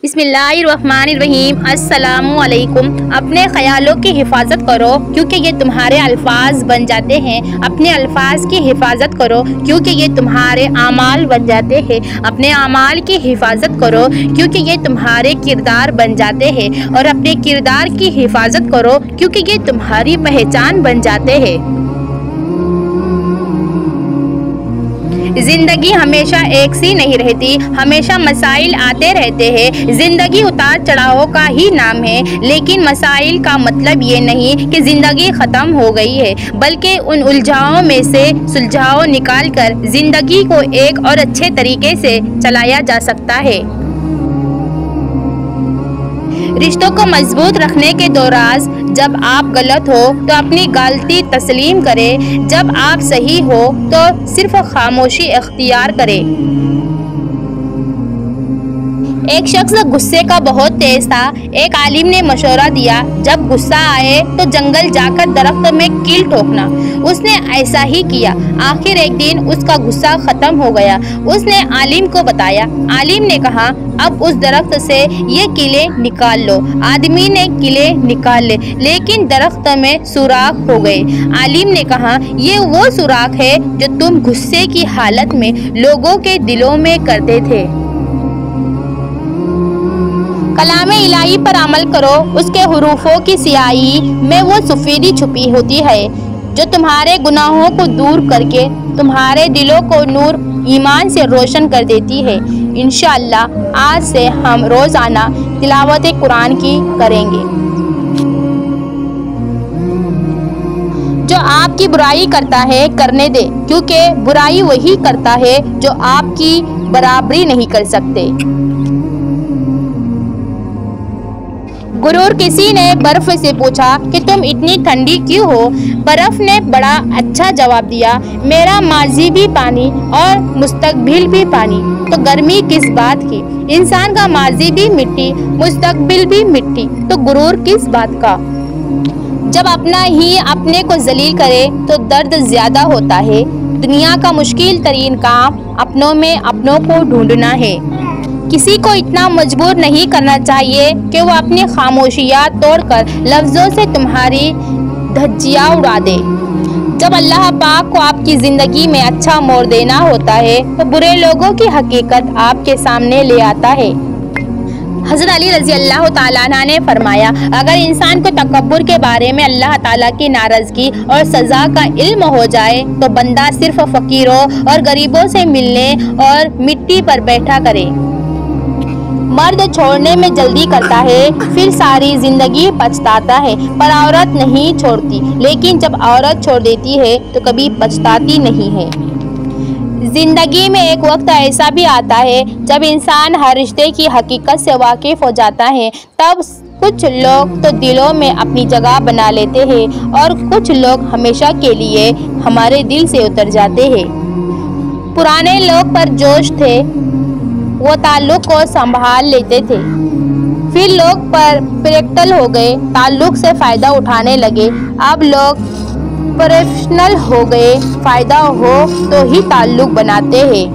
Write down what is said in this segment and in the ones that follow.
بسم اللہ الرحمن الرحیم۔ السلام علیکم۔ اپنے خیالوں کی حفاظت کرو کیونکہ یہ تمہارے الفاظ بن جاتے ہیں۔ اپنے الفاظ کی حفاظت کرو کیونکہ یہ تمہارے اعمال بن جاتے ہیں۔ اپنے اعمال کی حفاظت کرو کیونکہ یہ تمہارے کردار بن جاتے ہیں، اور اپنے کردار کی حفاظت کرو کیونکہ یہ تمہاری پہچان بن جاتے ہیں۔ زندگی ہمیشہ ایک سی نہیں رہتی، ہمیشہ مسائل آتے رہتے ہیں۔ زندگی اتار چڑھاؤ کا ہی نام ہے، لیکن مسائل کا مطلب یہ نہیں کہ زندگی ختم ہو گئی ہے، بلکہ ان الجھاؤں میں سے سلجھاؤ نکال کر زندگی کو ایک اور اچھے طریقے سے چلایا جا سکتا ہے۔ رشتوں کو مضبوط رکھنے کے دو راز: جب آپ غلط ہو تو اپنی غلطی تسلیم کریں، جب آپ صحیح ہو تو صرف خاموشی اختیار کریں۔ ایک شخص غصے کا بہت تیز تھا۔ ایک عالم نے مشورہ دیا، جب غصہ آئے تو جنگل جا کر درخت میں کیل ٹھوکنا۔ اس نے ایسا ہی کیا۔ آخر ایک دن اس کا غصہ ختم ہو گیا۔ اس نے عالم کو بتایا۔ عالم نے کہا، اب اس درخت سے یہ کیلیں نکال لو۔ آدمی نے کیلیں نکال لی، لیکن درخت میں سوراخ ہو گئے۔ عالم نے کہا، یہ وہ سوراخ ہے جو تم غصے کی حالت میں لوگوں کے دلوں میں کرتے تھے۔ کلام الہی پر عمل کرو، اس کے حروفوں کی سیاہی میں وہ سفیدی چھپی ہوتی ہے جو تمہارے گناہوں کو دور کر کے تمہارے دلوں کو نور ایمان سے روشن کر دیتی ہے۔ انشاءاللہ آج سے ہم روزانہ تلاوت قرآن کی کریں گے۔ جو آپ کی برائی کرتا ہے کرنے دے، کیونکہ برائی وہی کرتا ہے جو آپ کی برابری نہیں کر سکتے۔ غرور کسی نے برف سے پوچھا کہ تم اتنی ٹھنڈی کیوں ہو؟ برف نے بڑا اچھا جواب دیا، میرا ماضی بھی پانی اور مستقبل بھی پانی، تو گرمی کس بات کی؟ انسان کا ماضی بھی مٹی، مستقبل بھی مٹی، تو غرور کس بات کا؟ جب اپنا ہی اپنے کو ذلیل کرے تو درد زیادہ ہوتا ہے۔ دنیا کا مشکل ترین کام اپنوں میں اپنوں کو ڈھونڈنا ہے۔ کسی کو اتنا مجبور نہیں کرنا چاہیے کہ وہ اپنی خاموشیاں توڑ کر لفظوں سے تمہاری دھجیاں اڑا دے۔ جب اللہ پاک کو آپ کی زندگی میں اچھا موڑ دینا ہوتا ہے تو برے لوگوں کی حقیقت آپ کے سامنے لے آتا ہے۔ حضرت علی رضی اللہ تعالیٰ عنہ نے فرمایا، اگر انسان کو تکبر کے بارے میں اللہ تعالیٰ کی ناراضگی اور سزا کا علم ہو جائے تو بندہ صرف فقیروں اور غریبوں سے ملنے اور مٹی پر بیٹھا کرے۔ مرد چھوڑنے میں جلدی کرتا ہے، پھر ساری زندگی پچھتاتا ہے، پر عورت نہیں چھوڑتی، لیکن جب عورت چھوڑ دیتی ہے تو کبھی پچھتاتی نہیں ہے۔ زندگی میں ایک وقت ایسا بھی آتا ہے جب انسان ہر رشتے کی حقیقت سے واقف ہو جاتا ہے۔ تب کچھ لوگ تو دلوں میں اپنی جگہ بنا لیتے ہیں اور کچھ لوگ ہمیشہ کے لیے ہمارے دل سے اتر جاتے ہیں۔ پرانے لوگ پر جوش تھے، وہ تعلق کو سنبھال لیتے تھے، پھر لوگ پر پریکٹل ہو گئے، تعلق سے فائدہ اٹھانے لگے۔ اب لوگ پروفیشنل ہو گئے، فائدہ ہو تو ہی تعلق بناتے ہیں۔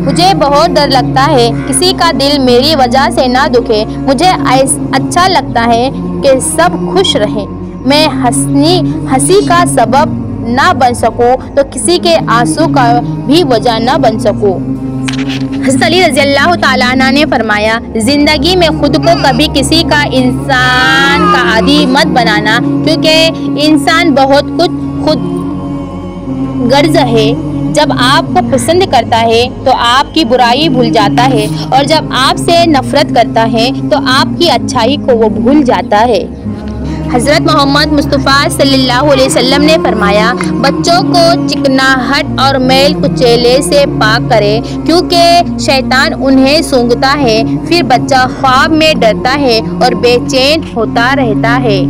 مجھے بہت ڈر لگتا ہے کسی کا دل میری وجہ سے نہ دکھے۔ مجھے اچھا لگتا ہے کہ سب خوش رہیں۔ میں ہنسی کا سبب نہ بن سکوں تو کسی کے آنسو کا بھی وجہ نہ بن سکوں۔ حضرت علی رضی اللہ تعالیٰ عنہ نے فرمایا، زندگی میں خود کو کبھی کسی کا انسان کا عادی مت بنانا، کیونکہ انسان بہت کچھ خود غرض ہے۔ جب آپ کو پسند کرتا ہے تو آپ کی برائی بھول جاتا ہے، اور جب آپ سے نفرت کرتا ہے تو آپ کی اچھائی کو وہ بھول جاتا ہے۔ حضرت محمد مصطفیٰ صلی اللہ علیہ وسلم نے فرمایا، بچوں کو چکناہٹ اور میل کچیلے سے پاک کرے، کیونکہ شیطان انہیں سونگھتا ہے، پھر بچہ خواب میں ڈرتا ہے اور بے چین ہوتا رہتا ہے۔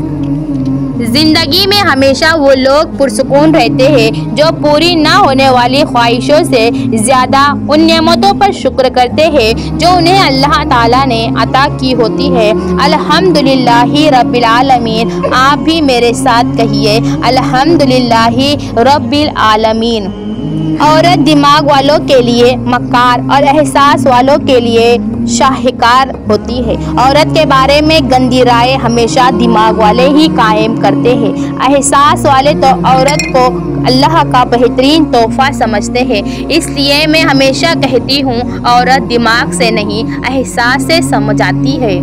زندگی میں ہمیشہ وہ لوگ پرسکون رہتے ہیں جو پوری نہ ہونے والی خواہشوں سے زیادہ ان نعمتوں پر شکر کرتے ہیں جو انہیں اللہ تعالیٰ نے عطا کی ہوتی ہے۔ الحمدللہ رب العالمین۔ آپ بھی میرے ساتھ کہیے، الحمدللہ رب العالمین۔ عورت دماغ والوں کے لیے مکار اور احساس والوں کے لیے شاہکار ہوتی ہے۔ عورت کے بارے میں گندی رائے ہمیشہ دماغ والے ہی قائم کرتے ہیں۔ احساس والے تو عورت کو اللہ کا بہترین تحفہ سمجھتے ہیں۔ اس لیے میں ہمیشہ کہتی ہوں، عورت دماغ سے نہیں احساس سے سمجھاتی ہے۔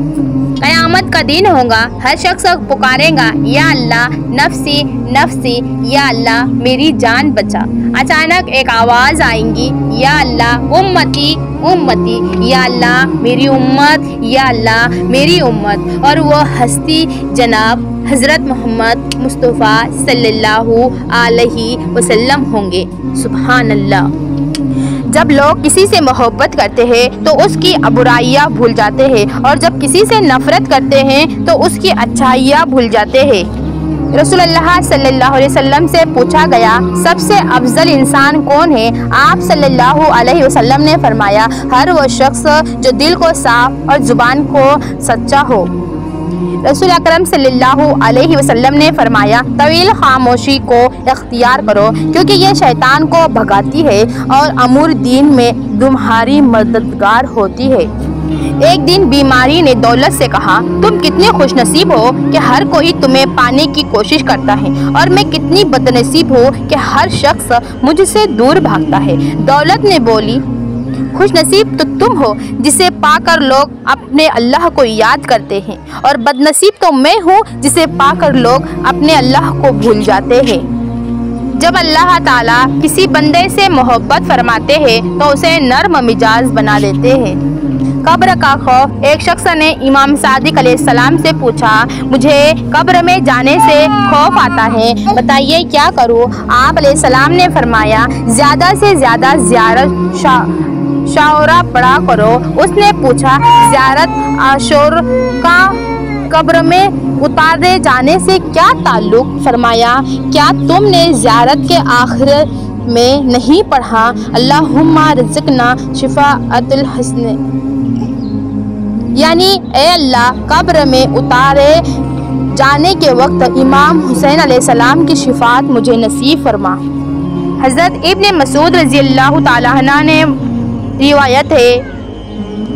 قیامت کا دن ہوگا، ہر شخص پکارے گا، یا اللہ نفسی نفسی، یا اللہ میری جان بچا۔ اچانک ایک آواز آئیں گی، یا اللہ امتی امتی، یا اللہ میری امت، یا اللہ میری امت، اور وہ ہستی جناب حضرت محمد مصطفیٰ صلی اللہ علیہ وسلم ہوں گے۔ سبحان اللہ۔ جب لوگ کسی سے محبت کرتے ہیں تو اس کی برائیاں بھول جاتے ہیں، اور جب کسی سے نفرت کرتے ہیں تو اس کی اچھائیاں بھول جاتے ہیں۔ رسول اللہ صلی اللہ علیہ وسلم سے پوچھا گیا، سب سے افضل انسان کون ہے؟ آپ صلی اللہ علیہ وسلم نے فرمایا، ہر وہ شخص جو دل کو صاف اور زبان کو سچا ہو۔ رسول اکرم صلی اللہ علیہ وسلم نے فرمایا، طویل خاموشی کو اختیار کرو، کیونکہ یہ شیطان کو بھگاتی ہے اور امور دین میں تمہاری مددگار ہوتی ہے۔ ایک دن بیماری نے دولت سے کہا، تم کتنے خوش نصیب ہو کہ ہر کوئی تمہیں پانے کی کوشش کرتا ہے، اور میں کتنی بد نصیب ہوں کہ ہر شخص مجھ سے دور بھاگتا ہے۔ دولت نے بولی، خوش نصیب تو تم ہو جسے پا کر لوگ اپنے اللہ کو یاد کرتے ہیں، اور بد نصیب تو میں ہوں جسے پا کر لوگ اپنے اللہ کو بھول جاتے ہیں۔ جب اللہ تعالیٰ کسی بندے سے محبت فرماتے ہیں تو اسے نرم مزاج بنا دیتے ہیں۔ قبر کا خوف۔ ایک شخص نے امام صادق علیہ السلام سے پوچھا، مجھے قبر میں جانے سے خوف آتا ہے، بتائیے کیا کروں؟ آپ علیہ السلام نے فرمایا، زیادہ سے زیادہ زیارت شعرا پڑھا کرو۔ اس نے پوچھا، زیارت عاشور کا قبر میں اتارے جانے سے کیا تعلق؟ فرمایا، کیا تم نے زیارت کے آخر میں نہیں پڑھا، اللہم رزقنا شفاعت الحسن؟ یعنی اے اللہ، قبر میں اتارے جانے کے وقت امام حسین علیہ السلام کی شفاعت مجھے نصیب فرما۔ حضرت ابن مسعود رضی اللہ تعالیٰ عنہ نے روایت ہے،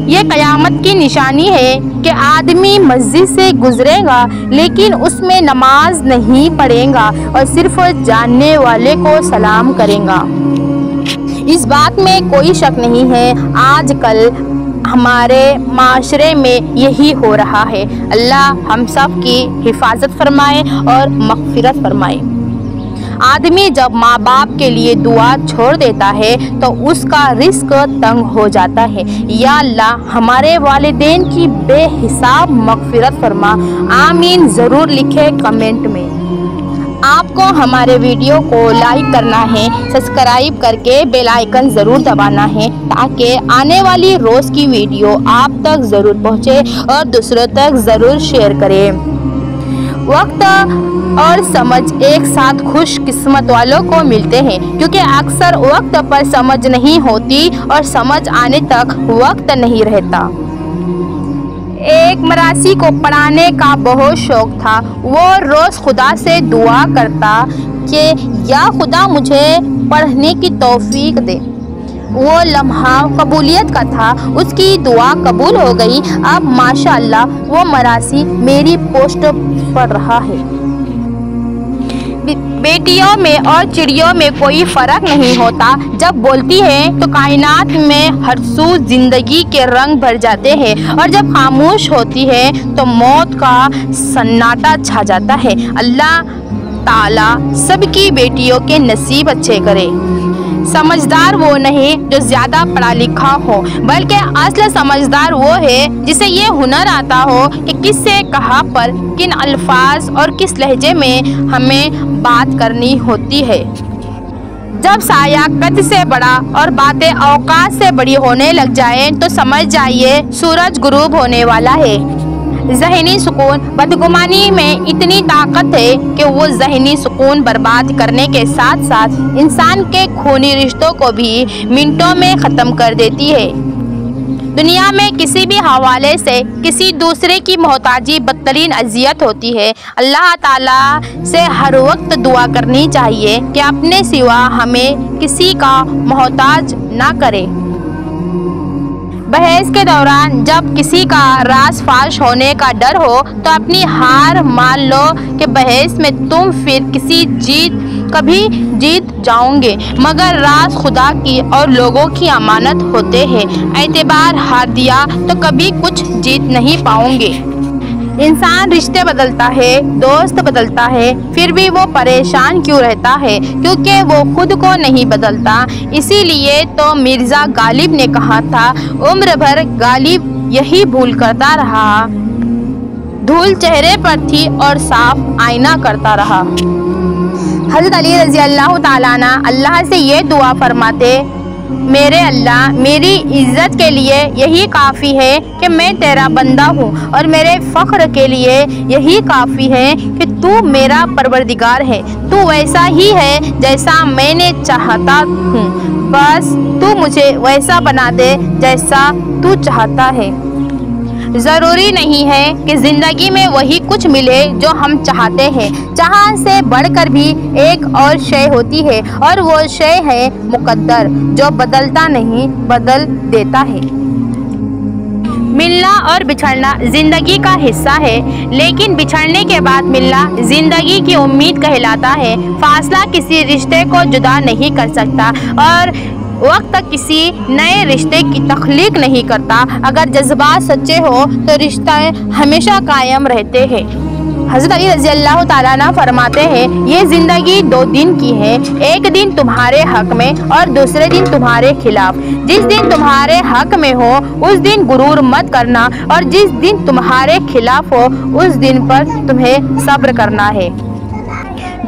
یہ قیامت کی نشانی ہے کہ آدمی مسجد سے گزرے گا لیکن اس میں نماز نہیں پڑھے گا اور صرف جاننے والے کو سلام کرے گا۔ اس بات میں کوئی شک نہیں ہے، آج کل ہمارے معاشرے میں یہی ہو رہا ہے۔ اللہ ہم سب کی حفاظت فرمائے اور مغفرت فرمائے۔ آدمی جب ماں باپ کے لیے دعا چھوڑ دیتا ہے تو اس کا رزق تنگ ہو جاتا ہے۔ یا اللہ ہمارے والدین کی بے حساب مغفرت فرما، آمین ضرور لکھے کمنٹ میں۔ آپ کو ہمارے ویڈیو کو لائک کرنا ہے، سبسکرائب کر کے بیل آئیکن ضرور دبانا ہے تاکہ آنے والی روز کی ویڈیو آپ تک ضرور پہنچے اور دوسروں تک ضرور شیئر کریں۔ وقت اور سمجھ ایک ساتھ خوش قسمت والوں کو ملتے ہیں، کیونکہ اکثر وقت پر سمجھ نہیں ہوتی اور سمجھ آنے تک وقت نہیں رہتا۔ ایک مراسی کو پڑھانے کا بہت شوق تھا۔ وہ روز خدا سے دعا کرتا کہ یا خدا مجھے پڑھنے کی توفیق دے۔ وہ لمحہ قبولیت کا تھا، اس کی دعا قبول ہو گئی۔ اب ماشاءاللہ وہ مراسی میری پوسٹ پڑھ رہا ہے۔ بیٹیوں میں اور چڑیوں میں کوئی فرق نہیں ہوتا، جب بولتی ہے تو کائنات میں ہر سو زندگی کے رنگ بھر جاتے ہیں، اور جب خاموش ہوتی ہے تو موت کا سناٹا چھا جاتا ہے۔ اللہ تعالیٰ سب کی بیٹیوں کے نصیب اچھے کرے۔ سمجھدار وہ نہیں جو زیادہ پڑھا لکھا ہو، بلکہ اصل سمجھدار وہ ہے جسے یہ ہنر آتا ہو کہ کس سے کہاں پر کن الفاظ اور کس لہجے میں ہمیں بات کرنی ہوتی ہے۔ جب سایہ قد سے بڑا اور باتیں اوقات سے بڑی ہونے لگ جائیں تو سمجھ جائیے سورج غروب ہونے والا ہے۔ ذہنی سکون۔ بدگمانی میں اتنی طاقت ہے کہ وہ ذہنی سکون برباد کرنے کے ساتھ ساتھ انسان کے خونی رشتوں کو بھی منٹوں میں ختم کر دیتی ہے۔ دنیا میں کسی بھی حوالے سے کسی دوسرے کی محتاجی بدترین اذیت ہوتی ہے۔ اللہ تعالیٰ سے ہر وقت دعا کرنی چاہیے کہ اپنے سوا ہمیں کسی کا محتاج نہ کرے۔ بحث کے دوران جب کسی کا راز فاش ہونے کا ڈر ہو تو اپنی ہار مان لو کہ بحث میں تم پھر کبھی جیت جاؤ گے، مگر راز خدا کی اور لوگوں کی امانت ہوتے ہیں۔ اعتبار ہار دیا تو کبھی کچھ جیت نہیں پاؤ گے۔ انسان رشتے بدلتا ہے، دوست بدلتا ہے، پھر بھی وہ پریشان کیوں رہتا ہے؟ کیونکہ وہ خود کو نہیں بدلتا۔ اسی لیے تو مرزا غالب نے کہا تھا، عمر بھر غالب یہی بھول کرتا رہا، دھول چہرے پر تھی اور صاف آئینہ کرتا رہا۔ حضرت علی رضی اللہ تعالیٰ عنہ اللہ سے یہ دعا فرماتے، میرے اللہ، میری عزت کے لیے یہی کافی ہے کہ میں تیرا بندہ ہوں، اور میرے فخر کے لیے یہی کافی ہے کہ تو میرا پروردگار ہے۔ تو ویسا ہی ہے جیسا میں نے چاہتا ہوں، بس تو مجھے ویسا بنا دے جیسا تو چاہتا ہے۔ ضروری نہیں ہے کہ زندگی میں وہی کچھ ملے جو ہم چاہتے ہیں، چاہت سے بڑھ کر بھی ایک اور شے ہوتی ہے، اور وہ شے ہے مقدر، جو بدلتا نہیں، بدل دیتا ہے۔ ملنا اور بچھڑنا زندگی کا حصہ ہے، لیکن بچھڑنے کے بعد ملنا زندگی کی امید کہلاتا ہے۔ فاصلہ کسی رشتے کو جدا نہیں کر سکتا، اور وقت کسی نئے رشتے کی تخلیق نہیں کرتا۔ اگر جذبات سچے ہو تو رشتے ہمیشہ قائم رہتے ہیں۔ حضرت علی رضی اللہ تعالیٰ عنہ فرماتے ہیں، یہ زندگی 2 دن کی ہے، ایک دن تمہارے حق میں اور دوسرے دن تمہارے خلاف۔ جس دن تمہارے حق میں ہو اس دن غرور مت کرنا، اور جس دن تمہارے خلاف ہو اس دن پر تمہیں صبر کرنا ہے۔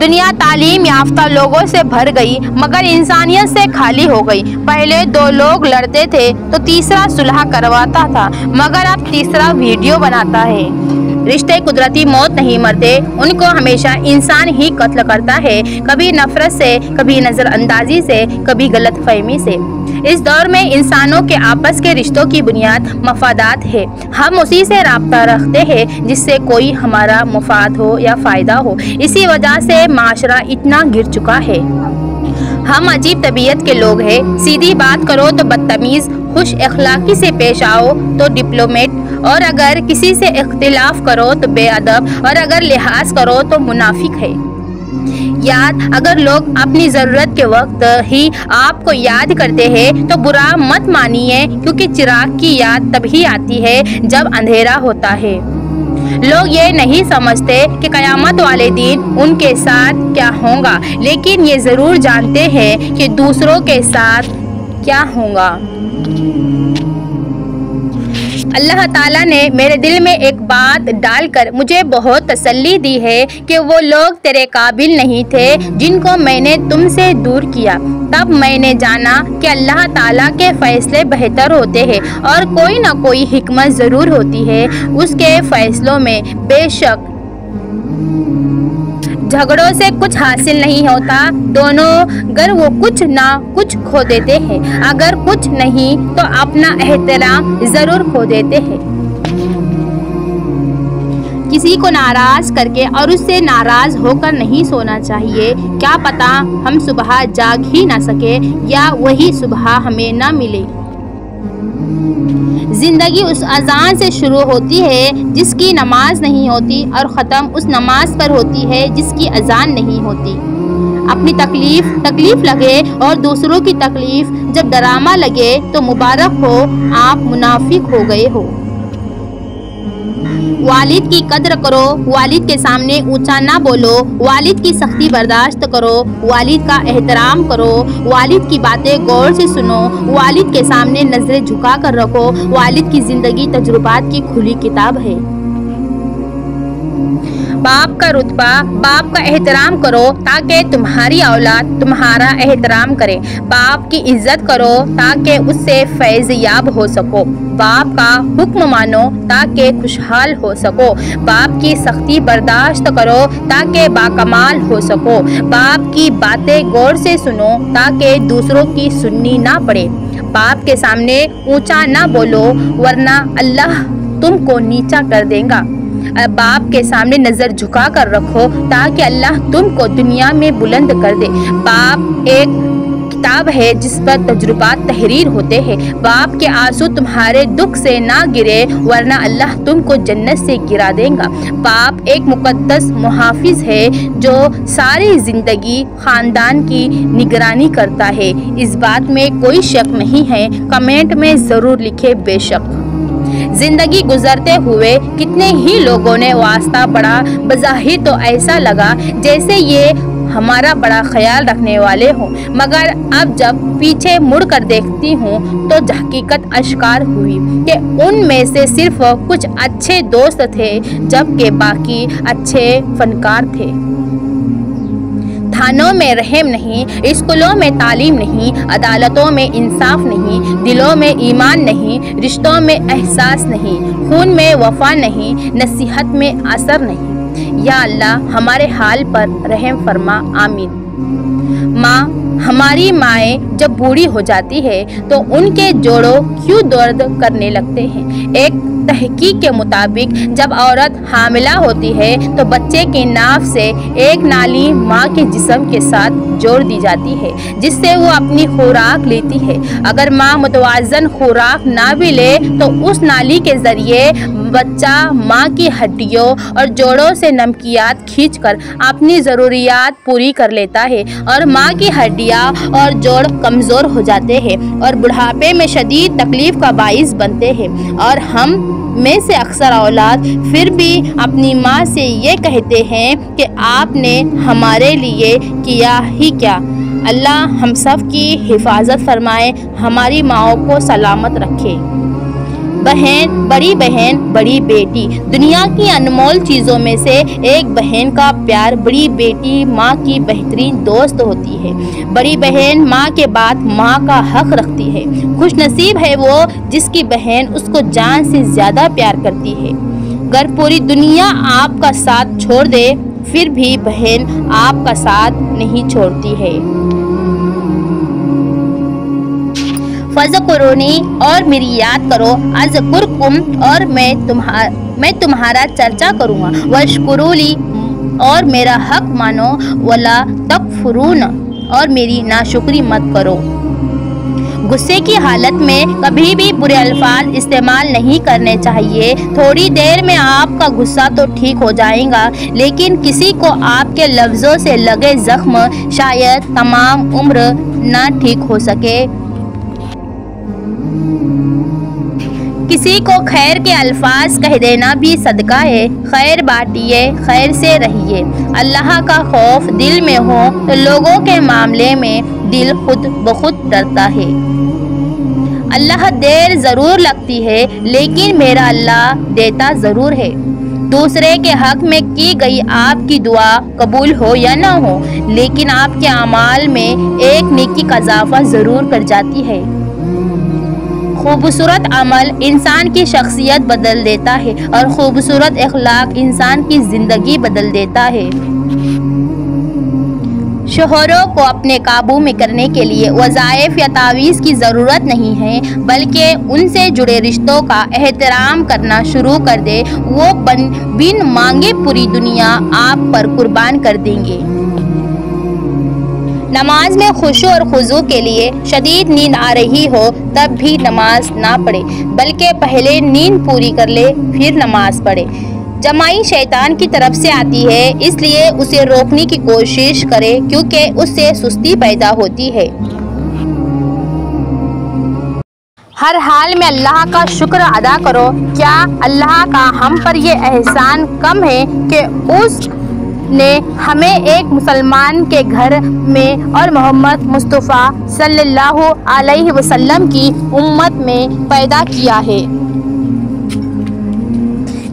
دنیا تعلیم یافتہ لوگوں سے بھر گئی، مگر انسانیت سے خالی ہو گئی۔ پہلے 2 لوگ لڑتے تھے تو تیسرا صلح کرواتا تھا، مگر اب تیسرا ویڈیو بناتا ہے۔ رشتے قدرتی موت نہیں مرتے، ان کو ہمیشہ انسان ہی قتل کرتا ہے، کبھی نفرت سے، کبھی نظر اندازی سے، کبھی غلط فہمی سے۔ اس دور میں انسانوں کے آپس کے رشتوں کی بنیاد مفادات ہے۔ ہم اسی سے رابطہ رکھتے ہیں جس سے کوئی ہمارا مفاد ہو یا فائدہ ہو۔ اسی وجہ سے معاشرہ اتنا گر چکا ہے۔ ہم عجیب طبیعت کے لوگ ہیں، سیدھی بات کرو تو بدتمیز، خوش اخلاقی سے پیش آؤ تو ڈپلومیٹ، اور اگر کسی سے اختلاف کرو تو بے ادب، اور اگر لحاظ کرو تو منافق ہے۔ اگر لوگ اپنی ضرورت کے وقت ہی آپ کو یاد کرتے ہیں تو برا مت مانیے، کیونکہ چراغ کی یاد تبھی آتی ہے جب اندھیرا ہوتا ہے۔ لوگ یہ نہیں سمجھتے کہ قیامت والے دن ان کے ساتھ کیا ہوگا، لیکن یہ ضرور جانتے ہیں کہ دوسروں کے ساتھ کیا ہوگا۔ اللہ تعالیٰ نے میرے دل میں ایک بات ڈال کر مجھے بہت تسلی دی ہے کہ وہ لوگ تیرے قابل نہیں تھے جن کو میں نے تم سے دور کیا۔ تب میں نے جانا کہ اللہ تعالیٰ کے فیصلے بہتر ہوتے ہیں، اور کوئی نہ کوئی حکمت ضرور ہوتی ہے اس کے فیصلوں میں۔ بے شک جھگڑوں سے کچھ حاصل نہیں ہوتا، دونوں گر وہ کچھ نہ کچھ کھو دیتے ہیں، اگر کچھ نہیں تو اپنا احترام ضرور کھو دیتے ہیں۔ کسی کو ناراض کر کے اور اس سے ناراض ہو کر نہیں سونا چاہیے، کیا پتہ ہم صبح جاگ ہی نہ سکے یا وہی صبح ہمیں نہ ملے۔ زندگی اس اذان سے شروع ہوتی ہے جس کی نماز نہیں ہوتی، اور ختم اس نماز پر ہوتی ہے جس کی اذان نہیں ہوتی۔ اپنی تکلیف لگے اور دوسروں کی تکلیف جب ڈرامہ لگے تو مبارک ہو، آپ منافق ہو گئے ہو۔ والد کی قدر کرو، والد کے سامنے اونچا نہ بولو، والد کی سختی برداشت کرو، والد کا احترام کرو، والد کی باتیں غور سے سنو، والد کے سامنے نظریں جھکا کر رکھو۔ والد کی زندگی تجربات کی کھلی کتاب ہے۔ باپ کا رتبہ، باپ کا احترام کرو تاکہ تمہاری اولاد تمہارا احترام کرے۔ باپ کی عزت کرو تاکہ اس سے فیض یاب ہو سکو۔ باپ کا حکم مانو تاکہ خوشحال ہو سکو۔ باپ کی سختی برداشت کرو تاکہ باکمال ہو سکو۔ باپ کی باتیں غور سے سنو تاکہ دوسروں کی سننی نہ پڑے۔ باپ کے سامنے اونچا نہ بولو ورنہ اللہ تم کو نیچا کر دے گا۔ باپ کے سامنے نظر جھکا کر رکھو تاکہ اللہ تم کو دنیا میں بلند کر دے۔ باپ ایک کتاب ہے جس پر تجربات تحریر ہوتے ہیں۔ باپ کے آنسو تمہارے دکھ سے نہ گرے ورنہ اللہ تم کو جنت سے گرا دے گا۔ باپ ایک مقدس محافظ ہے جو ساری زندگی خاندان کی نگرانی کرتا ہے۔ اس بات میں کوئی شک نہیں ہے، کمنٹ میں ضرور لکھے بے شک۔ زندگی گزرتے ہوئے کتنے ہی لوگوں نے واسطہ پڑا، بظاہر تو ایسا لگا جیسے یہ ہمارا بڑا خیال رکھنے والے ہوں، مگر اب جب پیچھے مڑ کر دیکھتی ہوں تو حقیقت اشکار ہوئی کہ ان میں سے صرف کچھ اچھے دوست تھے جبکہ باقی اچھے فنکار تھے۔ تھانوں میں رحم نہیں، اسکولوں میں تعلیم نہیں، عدالتوں میں انصاف نہیں، دلوں میں ایمان نہیں، رشتوں میں احساس نہیں، خون میں وفا نہیں، نصیحت میں اثر نہیں۔ یا اللہ ہمارے حال پر رحم فرما، آمین۔ ماں، ہماری مائیں جب بوڑھی ہو جاتی ہے تو ان کے جوڑوں کیوں درد کرنے لگتے ہیں؟ ایک تحقیق کے مطابق جب عورت حاملہ ہوتی ہے تو بچے کے ناف سے ایک نالی ماں کے جسم کے ساتھ جوڑ دی جاتی ہے جس سے وہ اپنی خوراک لیتی ہے۔ اگر ماں متوازن خوراک نہ بھی لے تو اس نالی کے ذریعے بچہ ماں کی ہڈیوں اور جوڑوں سے نمکیات کھینچ کر اپنی ضروریات پوری کر لیتا ہے اور ماں کی ہڈیاں اور جوڑ کمزور ہو جاتے ہیں اور بڑھاپے میں شدید تکلیف کا باعث بنتے ہیں۔ اور ہم میں سے اکثر اولاد پھر بھی اپنی ماں سے یہ کہتے ہیں کہ آپ نے ہمارے لیے کیا ہی کیا۔ اللہ ہم سب کی حفاظت فرمائے، ہماری ماؤں کو سلامت رکھے۔ بہن، بڑی بیٹی، دنیا کی انمول چیزوں میں سے ایک بہن کا پیار بڑی بیٹی ماں کی بہترین دوست ہوتی ہے۔ بڑی بہن ماں کے بعد ماں کا حق رکھتی ہے۔ خوش نصیب ہے وہ جس کی بہن اس کو جان سے زیادہ پیار کرتی ہے۔ اگر پوری دنیا آپ کا ساتھ چھوڑ دے پھر بھی بہن آپ کا ساتھ نہیں چھوڑتی ہے۔ فَاذْکُرُونِی اور میری یاد کرو، اذکرکم اور میں تمہارا چرچا کروں گا، واشکروا لی اور میرا حق مانو، ولا تکفرون اور میری ناشکری مت کرو۔ غصے کی حالت میں کبھی بھی برے الفاظ استعمال نہیں کرنے چاہیے۔ تھوڑی دیر میں آپ کا غصہ تو ٹھیک ہو جائے گا لیکن کسی کو آپ کے لفظوں سے لگے زخم شاید تمام عمر نہ ٹھیک ہو سکے۔ کسی کو خیر کے الفاظ کہہ دینا بھی صدقہ ہے۔ خیر بانٹیے، خیر سے رہیے۔ اللہ کا خوف دل میں ہو تو لوگوں کے معاملے میں دل خود بخود ڈرتا ہے۔ اللہ دیر ضرور لگتی ہے لیکن میرا اللہ دیتا ضرور ہے۔ دوسرے کے حق میں کی گئی آپ کی دعا قبول ہو یا نہ ہو لیکن آپ کے اعمال میں ایک نیکی کا اضافہ ضرور کر جاتی ہے۔ خوبصورت عمل انسان کی شخصیت بدل دیتا ہے اور خوبصورت اخلاق انسان کی زندگی بدل دیتا ہے۔ شوہروں کو اپنے قابو میں کرنے کے لیے وظائف یا تعویذ کی ضرورت نہیں ہے بلکہ ان سے جڑے رشتوں کا احترام کرنا شروع کر دے، وہ بن مانگے پوری دنیا آپ پر قربان کر دیں گے۔ نماز میں خشوع اور خضوع کے لیے شدید نیند آ رہی ہو تب بھی نماز نہ پڑھے بلکہ پہلے نیند پوری کر لے پھر نماز پڑھے۔ جمائی شیطان کی طرف سے آتی ہے اس لیے اسے روکنے کی کوشش کرے کیونکہ اس سے سستی پیدا ہوتی ہے۔ ہر حال میں اللہ کا شکر ادا کرو۔ کیا اللہ کا ہم پر یہ احسان کم ہے کہ اس نے ہمیں ایک مسلمان کے گھر میں اور محمد مصطفیٰ صلی اللہ علیہ وسلم کی امت میں پیدا کیا ہے۔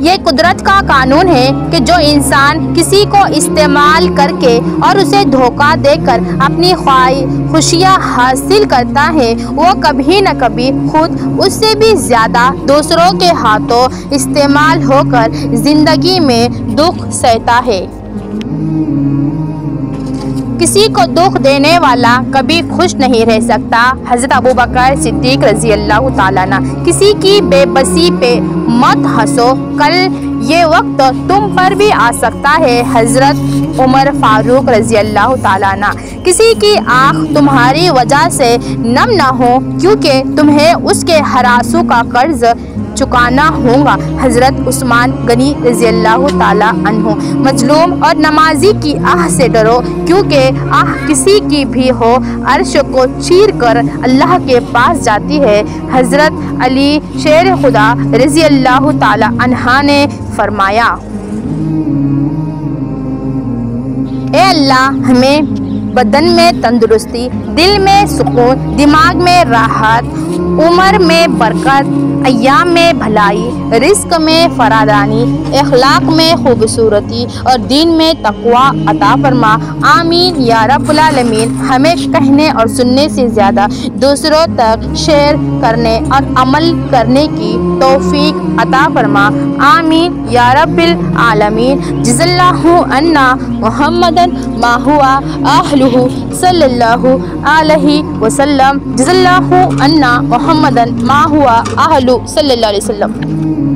یہ قدرت کا قانون ہے کہ جو انسان کسی کو استعمال کر کے اور اسے دھوکہ دے کر اپنی خوشیاں حاصل کرتا ہے وہ کبھی نہ کبھی خود اس سے بھی زیادہ دوسروں کے ہاتھوں استعمال ہو کر زندگی میں دکھ سہتا ہے۔ کسی کو دکھ دینے والا کبھی خوش نہیں رہ سکتا۔ حضرت ابوبکر صدیق رضی اللہ تعالیٰ عنہ، کسی کی بے بسی پہ مت ہنسو، کل یہ وقت تم پر بھی آ سکتا ہے۔ حضرت عمر فاروق رضی اللہ تعالیٰ عنہ، کسی کی آنکھ تمہاری وجہ سے نم نہ ہو، کیونکہ تمہیں اس کے ہراسوں کا قرض چکانا ہوگا۔ حضرت عثمان غنی رضی اللہ تعالیٰ عنہ، مظلوم اور نمازی کی آہ سے ڈرو، کیونکہ آہ کسی کی بھی ہو عرش کو چیر کر اللہ کے پاس جاتی ہے۔ حضرت علی شیر خدا رضی اللہ تعالیٰ عنہ نے فرمایا، اے اللہ ہمیں بدن میں تندرستی، دل میں سکون، دماغ میں راحت، عمر میں برکت، ایام میں بھلائی، رزق میں فراوانی، اخلاق میں خوبصورتی اور دین میں تقویٰ عطا فرما، آمین یا رب العالمین۔ ہمیں کہنے اور سننے سے زیادہ دوسروں تک شیئر کرنے اور عمل کرنے کی توفیق عطا فرما، آمین یا رب العالمین۔ جزا اللہ عنا محمدن ما ہوا اہلہ صلی اللہ علیہ وسلم، جزا اللہ عنا محمدن ما ہوا اہلہ صلی اللہ علیہ وسلم۔